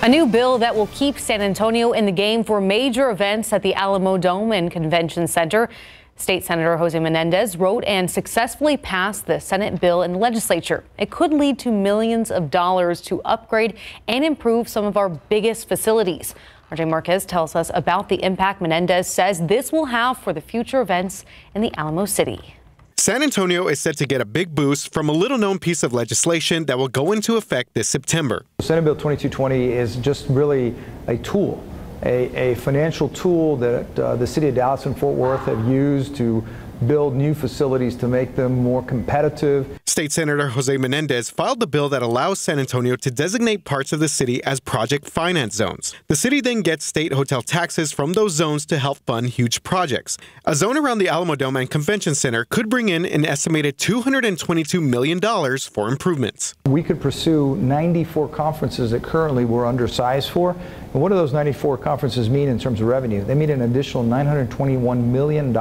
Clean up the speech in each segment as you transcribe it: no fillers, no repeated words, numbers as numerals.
A new bill that will keep San Antonio in the game for major events at the Alamo Dome and Convention Center. State Senator Jose Menendez wrote and successfully passed the Senate bill in the legislature. It could lead to millions of dollars to upgrade and improve some of our biggest facilities. RJ Marquez tells us about the impact Menendez says this will have for the future events in the Alamo City. San Antonio is set to get a big boost from a little-known piece of legislation that will go into effect this September. Senate Bill 2220 is just really a tool, a financial tool that the city of Dallas and Fort Worth have used to build new facilities to make them more competitive. State Senator Jose Menendez filed the bill that allows San Antonio to designate parts of the city as project finance zones. The city then gets state hotel taxes from those zones to help fund huge projects. A zone around the Alamo Dome and Convention Center could bring in an estimated $222 million for improvements. We could pursue 94 conferences that currently we're undersized for. And what do those 94 conferences mean in terms of revenue? They mean an additional $921 million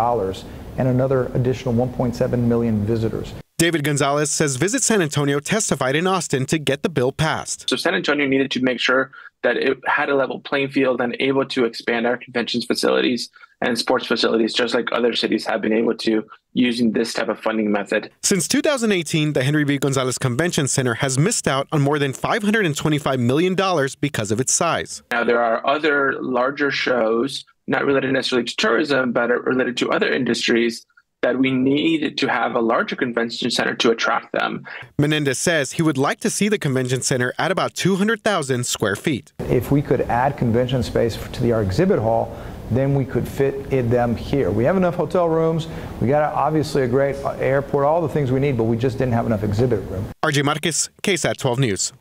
and another additional 1.7 million visitors. David Gonzalez says Visit San Antonio testified in Austin to get the bill passed. So San Antonio needed to make sure that it had a level playing field and able to expand our conventions facilities and sports facilities, just like other cities have been able to using this type of funding method. Since 2018, the Henry V. Gonzalez Convention Center has missed out on more than $525 million because of its size. Now, there are other larger shows, not related necessarily to tourism, but are related to other industries that we need to have a larger convention center to attract them. Menendez says he would like to see the convention center at about 200,000 square feet. If we could add convention space to our exhibit hall, then we could fit them here. We have enough hotel rooms. We got obviously a great airport, all the things we need, but we just didn't have enough exhibit room. RJ Marquez, KSAT12 News.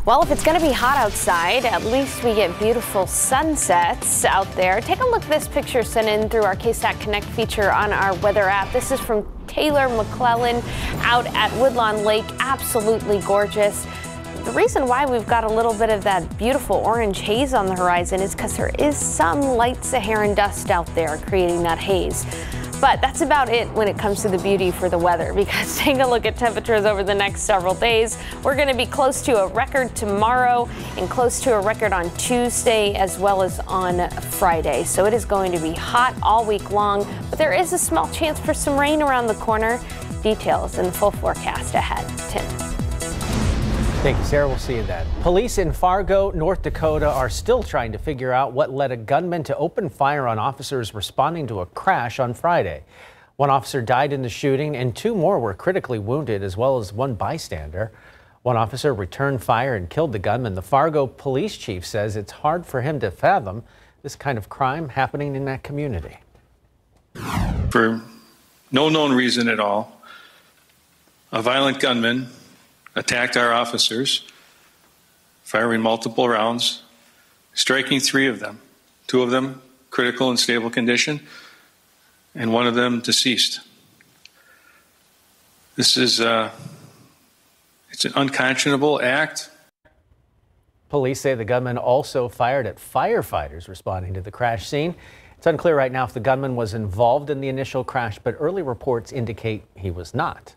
Well, if it's going to be hot outside, at least we get beautiful sunsets out there. Take a look at this picture sent in through our KSAT Connect feature on our weather app. This is from Taylor McClellan out at Woodlawn Lake. Absolutely gorgeous. The reason why we've got a little bit of that beautiful orange haze on the horizon is because there is some light Saharan dust out there creating that haze. But that's about it when it comes to the beauty for the weather, because take a look at temperatures over the next several days. We're going to be close to a record tomorrow and close to a record on Tuesday as well as on Friday. So it is going to be hot all week long, but there is a small chance for some rain around the corner. Details in the full forecast ahead. Tim. Thank you, Sarah. We'll see you then. Police in Fargo, North Dakota are still trying to figure out what led a gunman to open fire on officers responding to a crash on Friday. One officer died in the shooting and two more were critically wounded, as well as one bystander. One officer returned fire and killed the gunman. The Fargo police chief says it's hard for him to fathom this kind of crime happening in that community. For no known reason at all, a violent gunman attacked our officers, firing multiple rounds, striking three of them, two of them critical and stable condition, and one of them deceased. This is it's an unconscionable act. Police say the gunman also fired at firefighters responding to the crash scene. It's unclear right now if the gunman was involved in the initial crash, but early reports indicate he was not.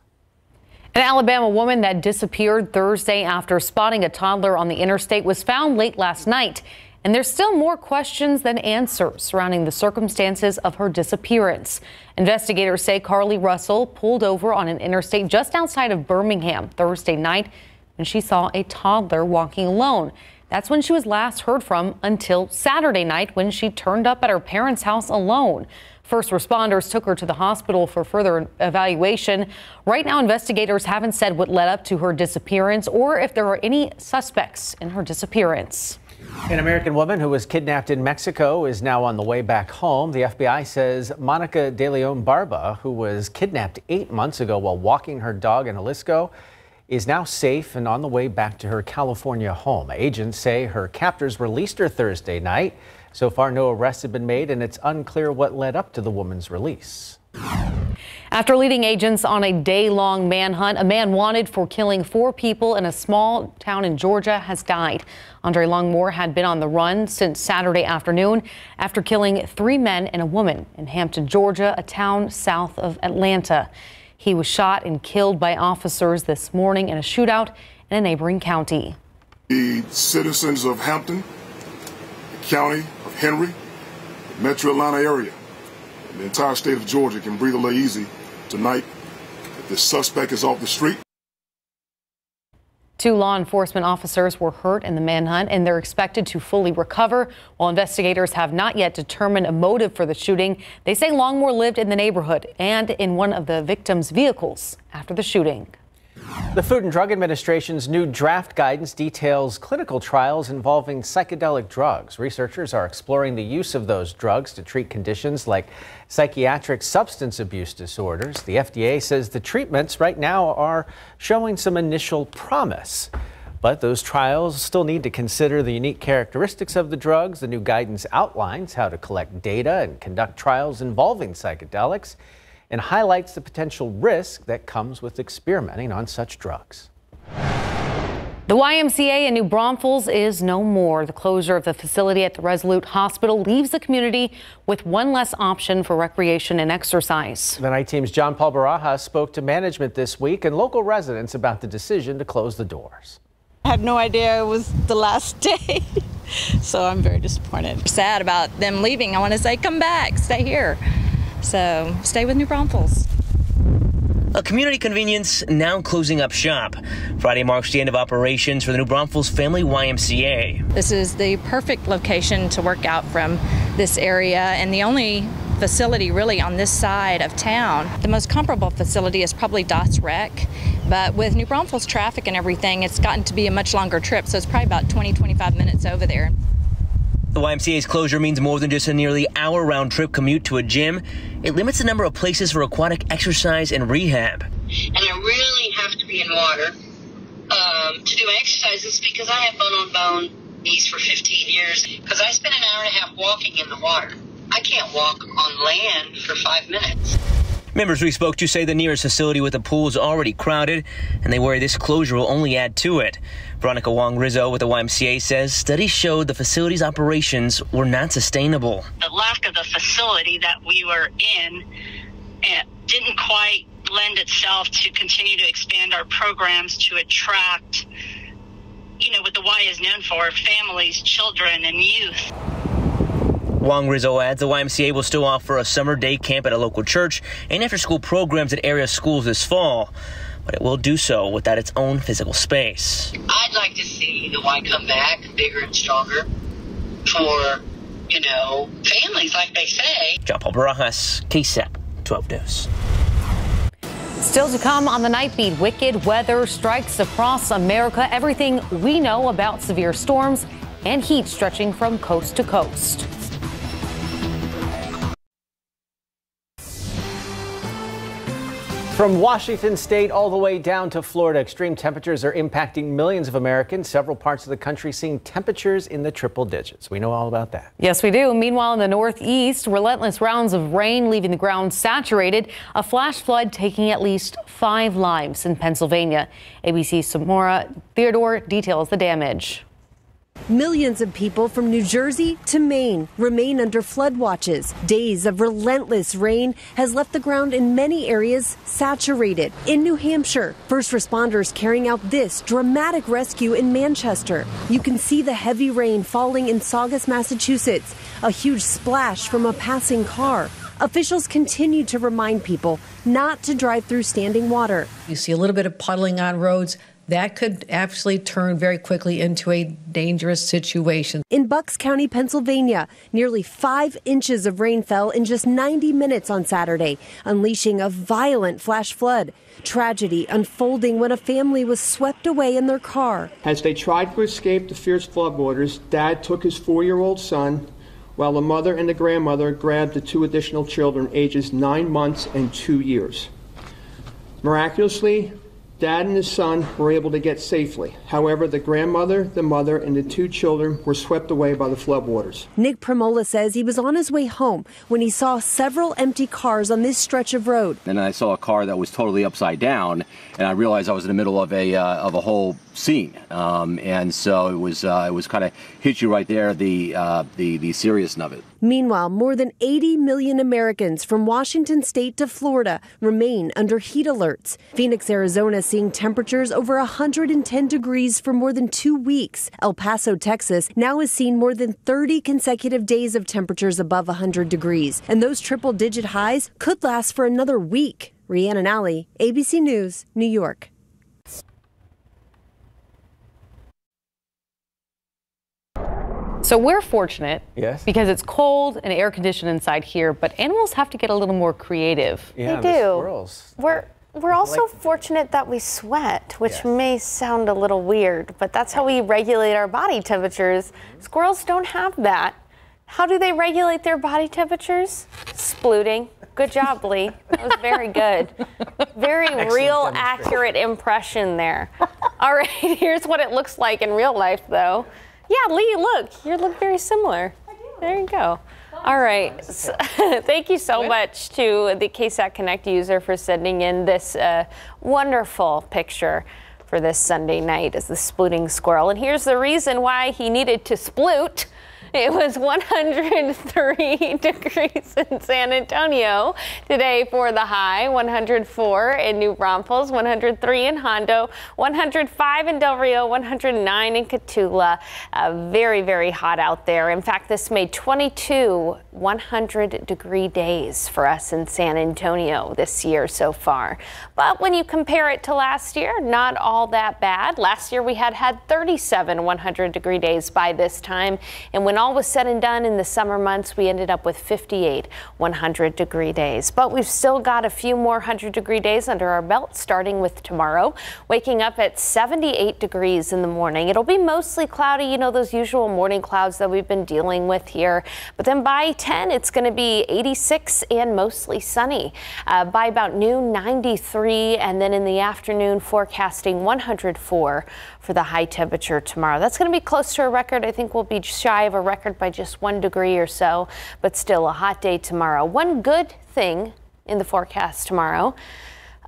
An Alabama woman that disappeared Thursday after spotting a toddler on the interstate was found late last night. And there's still more questions than answers surrounding the circumstances of her disappearance. Investigators say Carly Russell pulled over on an interstate just outside of Birmingham Thursday night when she saw a toddler walking alone. That's when she was last heard from until Saturday night when she turned up at her parents' house alone. First responders took her to the hospital for further evaluation. Right now, investigators haven't said what led up to her disappearance or if there are any suspects in her disappearance. An American woman who was kidnapped in Mexico is now on the way back home. The FBI says Monica De Leon Barba, who was kidnapped 8 months ago while walking her dog in Jalisco, is now safe and on the way back to her California home. Agents say her captors released her Thursday night. So far, no arrests have been made, and it's unclear what led up to the woman's release. After leading agents on a day-long manhunt, a man wanted for killing 4 people in a small town in Georgia has died. Andre Longmore had been on the run since Saturday afternoon after killing 3 men and a woman in Hampton, Georgia, a town south of Atlanta. He was shot and killed by officers this morning in a shootout in a neighboring county. The citizens of Hampton, the county of Henry, the metro Atlanta area, and the entire state of Georgia can breathe a little easy tonight that this suspect is off the street. 2 law enforcement officers were hurt in the manhunt, and they're expected to fully recover. While investigators have not yet determined a motive for the shooting, they say Longmore lived in the neighborhood and in one of the victim's vehicles after the shooting. The Food and Drug Administration's new draft guidance details clinical trials involving psychedelic drugs. Researchers are exploring the use of those drugs to treat conditions like psychiatric substance abuse disorders. The FDA says the treatments right now are showing some initial promise. But those trials still need to consider the unique characteristics of the drugs. The new guidance outlines how to collect data and conduct trials involving psychedelics, and highlights the potential risk that comes with experimenting on such drugs. The YMCA in New Braunfels is no more. The closure of the facility at the Resolute Hospital leaves the community with one less option for recreation and exercise. The night team's John Paul Barajas spoke to management this week and local residents about the decision to close the doors. I had no idea it was the last day, so I'm very disappointed. Sad about them leaving. I want to say, come back, stay here. So stay with New Braunfels. A community convenience now closing up shop. Friday marks the end of operations for the New Braunfels Family YMCA. This is the perfect location to work out from this area, and the only facility really on this side of town. The most comparable facility is probably Dots Rec, but with New Braunfels traffic and everything, it's gotten to be a much longer trip, so it's probably about 20-25 minutes over there. The YMCA's closure means more than just a nearly hour round-trip commute to a gym. It limits the number of places for aquatic exercise and rehab. And I really have to be in water to do my exercises because I have bone-on-bone knees for 15 years. Because I spend an hour and a half walking in the water. I can't walk on land for 5 minutes. Members we spoke to say the nearest facility with a pool is already crowded, and they worry this closure will only add to it. Veronica Wong Rizzo with the YMCA says studies showed the facility's operations were not sustainable. The lack of the facility that we were in didn't quite lend itself to continue to expand our programs to attract, what the Y is known for, families, children, and youth. Wong Rizzo adds the YMCA will still offer a summer day camp at a local church and after-school programs at area schools this fall, but it will do so without its own physical space. I'd like to see the Y come back bigger and stronger for, families, like they say. John Paul Barajas, KSAT 12 News. Still to come on the Nightbeat, wicked weather strikes across America, everything we know about severe storms and heat stretching from coast to coast. From Washington state all the way down to Florida, extreme temperatures are impacting millions of Americans. Several parts of the country seeing temperatures in the triple digits. We know all about that. Yes, we do. Meanwhile, in the Northeast, relentless rounds of rain leaving the ground saturated. A flash flood taking at least 5 lives in Pennsylvania. ABC's Samora Theodore details the damage. Millions of people from New Jersey to Maine remain under flood watches. Days of relentless rain has left the ground in many areas saturated. In New Hampshire, first responders carrying out this dramatic rescue in Manchester. You can see the heavy rain falling in Saugus, Massachusetts, a huge splash from a passing car. Officials continue to remind people not to drive through standing water. You see a little bit of puddling on roads. That could actually turn very quickly into a dangerous situation. In Bucks County, Pennsylvania, nearly 5 inches of rain fell in just 90 minutes on Saturday, unleashing a violent flash flood. Tragedy unfolding when a family was swept away in their car. As they tried to escape the fierce floodwaters, Dad took his 4-year-old son, while the mother and the grandmother grabbed the 2 additional children, ages 9 months and 2 years. Miraculously, Dad and his son were able to get safely. However, the grandmother, the mother, and the 2 children were swept away by the floodwaters. Nick Premola says he was on his way home when he saw several empty cars on this stretch of road. And I saw a car that was totally upside down, and I realized I was in the middle of a whole scene. And so it was kind of hit you right there, the seriousness of it. Meanwhile, more than 80 million Americans from Washington state to Florida remain under heat alerts. Phoenix, Arizona seeing temperatures over 110 degrees for more than 2 weeks. El Paso, Texas now has seen more than 30 consecutive days of temperatures above 100 degrees. And those triple-digit highs could last for another week. Rhiannon Alley, ABC News, New York. So we're fortunate because it's cold and air conditioned inside here, but animals have to get a little more creative. Yeah, they do. Squirrels. We're also fortunate that we sweat, which may sound a little weird, but that's how we regulate our body temperatures. Squirrels don't have that. How do they regulate their body temperatures? Splooting. Good job, Lee. That was very good. Very real, accurate impression there. All right, here's what it looks like in real life, though. Yeah, Lee, look. You look very similar. There you go. All right. So, thank you so much to the KSAT Connect user for sending in this wonderful picture for this Sunday night as the splooting squirrel. And here's the reason why he needed to sploot. It was 103 degrees in San Antonio today for the high, 104 in New Braunfels, 103 in Hondo, 105 in Del Rio, 109 in Cotulla. Very, very hot out there. In fact, this made 22 100-degree days for us in San Antonio this year so far. But when you compare it to last year, not all that bad. Last year we had 37 100-degree days by this time, and when all was said and done in the summer months, we ended up with 58 100-degree days. But we've still got a few more 100-degree days under our belt, starting with tomorrow, waking up at 78 degrees in the morning. It'll be mostly cloudy, you know, those usual morning clouds that we've been dealing with here. But then by 10, it's going to be 86 and mostly sunny. By about noon, 93, and then in the afternoon, forecasting 104 for the high temperature tomorrow. That's going to be close to a record. I think we'll be shy of a record by just 1 degree or so, but still a hot day tomorrow. One good thing in the forecast tomorrow,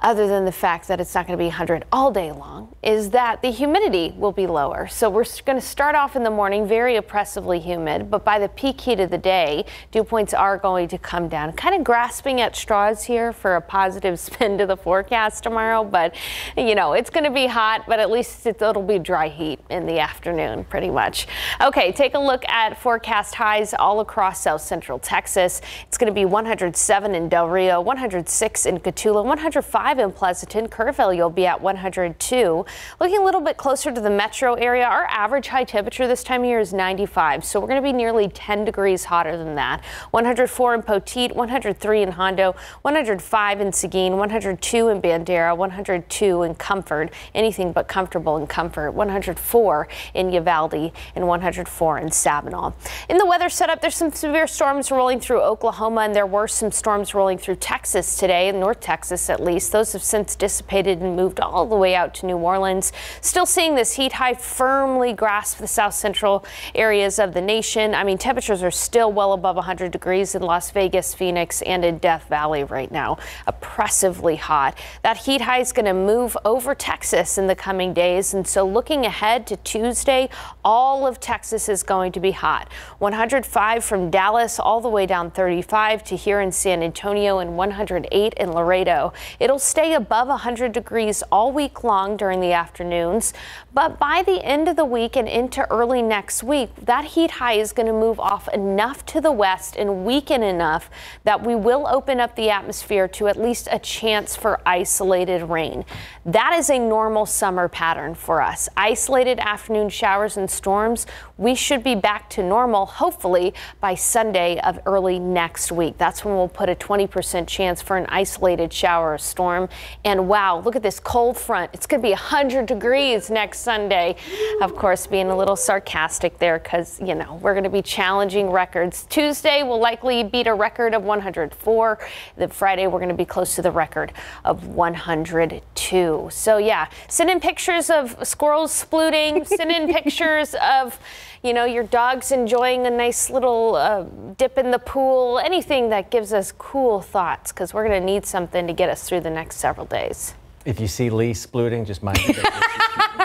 other than the fact that it's not going to be 100 all day long, is that the humidity will be lower. So we're going to start off in the morning very oppressively humid, but by the peak heat of the day, dew points are going to come down. Kind of grasping at straws here for a positive spin to the forecast tomorrow, but you know, it's going to be hot, but at least it'll be dry heat in the afternoon pretty much. Okay, take a look at forecast highs all across south central Texas. It's going to be 107 in Del Rio, 106 in Cotulla, 105 in Pleasanton. Kerrville, you'll be at 102. Looking a little bit closer to the metro area, our average high temperature this time of year is 95, so we're going to be nearly 10 degrees hotter than that. 104 in Poteet, 103 in Hondo, 105 in Seguin, 102 in Bandera, 102 in Comfort, anything but comfortable in Comfort, 104 in Uvalde, and 104 in Sabinal. In the weather setup, there's some severe storms rolling through Oklahoma, and there were some storms rolling through Texas today, in North Texas at least. Those have since dissipated and moved all the way out to New Orleans. Still seeing this heat high firmly grasp the south central areas of the nation. I mean, temperatures are still well above 100 degrees in Las Vegas, Phoenix, and in Death Valley right now. Oppressively hot. That heat high is going to move over Texas in the coming days, and so looking ahead to Tuesday, all of Texas is going to be hot. 105 from Dallas all the way down 35 to here in San Antonio, and 108 in Laredo. It'll stay above 100 degrees all week long during the afternoons, but by the end of the week and into early next week, that heat high is going to move off enough to the west and weaken enough that we will open up the atmosphere to at least a chance for isolated rain. That is a normal summer pattern for us. Isolated afternoon showers and storms. We should be back to normal, hopefully, by Sunday of early next week. That's when we'll put a 20% chance for an isolated shower or storm. And wow, look at this cold front. It's going to be 100 degrees next Sunday. Of course, being a little sarcastic there because, you know, we're going to be challenging records. Tuesday will likely beat a record of 104. Then Friday, we're going to be close to the record of 102. So yeah, send in pictures of squirrels splooting, send in pictures of, you know, your dog's enjoying a nice little dip in the pool, anything that gives us cool thoughts, because we're going to need something to get us through the next several days. If you see Lee splooting, just mind your business.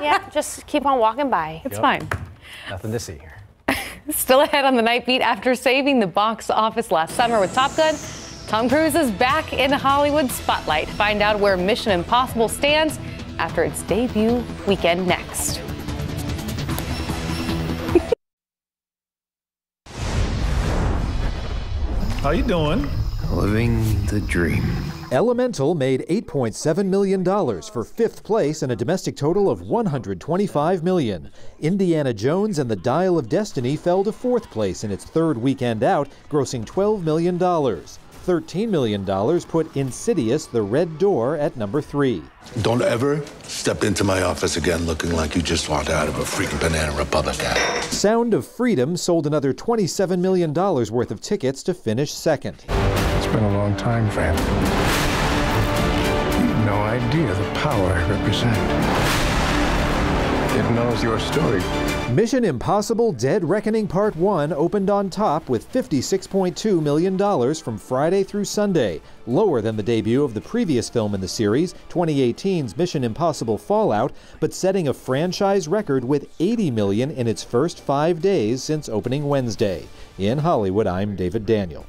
Yeah, just keep on walking by. It's fine. Nothing to see here. Still ahead on the Night Beat, after saving the box office last summer with Top Gun, Tom Cruise is back in Hollywood spotlight. Find out where Mission Impossible stands after its debut weekend next. How you doing? Living the dream. Elemental made $8.7 million for 5th place in a domestic total of $125 million. Indiana Jones and the Dial of Destiny fell to 4th place in its 3rd weekend out, grossing $12 million. $13 million put Insidious: The Red Door at number 3. Don't ever step into my office again looking like you just walked out of a freaking Banana Republic ad. Sound of Freedom sold another $27 million worth of tickets to finish 2nd. It's been a long time, friend. You've no idea the power I represent. It knows your story. Mission Impossible: Dead Reckoning Part 1 opened on top with $56.2 million from Friday through Sunday, lower than the debut of the previous film in the series, 2018's Mission Impossible Fallout, but setting a franchise record with $80 million in its first 5 days since opening Wednesday. In Hollywood, I'm David Daniel.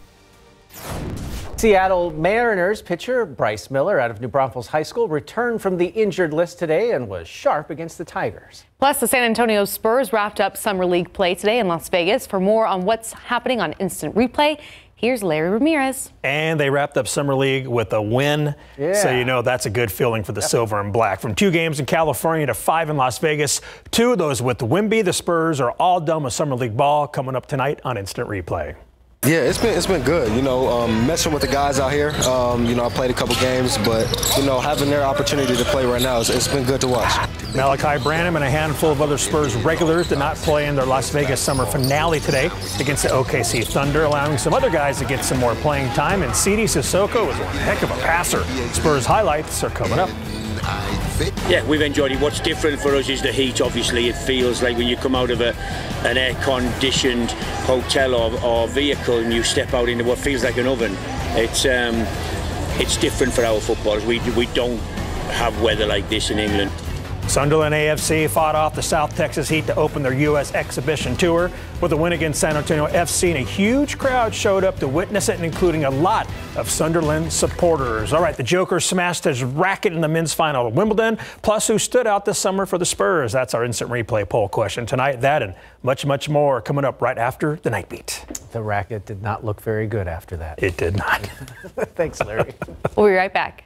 Seattle Mariners pitcher Bryce Miller out of New Braunfels High School returned from the injured list today and was sharp against the Tigers. Plus, the San Antonio Spurs wrapped up Summer League play today in Las Vegas. For more on what's happening on Instant Replay, here's Larry Ramirez. And they wrapped up Summer League with a win. Yeah. So you know that's a good feeling for the Silver and Black. From 2 games in California to 5 in Las Vegas, 2 of those with Wemby. The Spurs are all done with Summer League ball, coming up tonight on Instant Replay. Yeah, it's been good. You know, messing with the guys out here. You know, I played a couple games, but you know, having their opportunity to play right now, it's been good to watch. Malachi Branham and a handful of other Spurs regulars did not play in their Las Vegas summer finale today against the OKC Thunder, allowing some other guys to get some more playing time. And C.D. Sissoko was one heck of a passer. Spurs highlights are coming up. Yeah, we've enjoyed it. What's different for us is the heat, obviously. It feels like when you come out of an air-conditioned hotel or vehicle and you step out into what feels like an oven. It's different for our footballers. We don't have weather like this in England. Sunderland AFC fought off the South Texas Heat to open their U.S. exhibition tour with a win against San Antonio FC, and a huge crowd showed up to witness it, including a lot of Sunderland supporters. All right, the Joker smashed his racket in the men's final at Wimbledon, plus who stood out this summer for the Spurs. That's our Instant Replay poll question tonight. That and much, much more coming up right after the Night Beat. The racket did not look very good after that. It did not. Thanks, Larry. We'll be right back.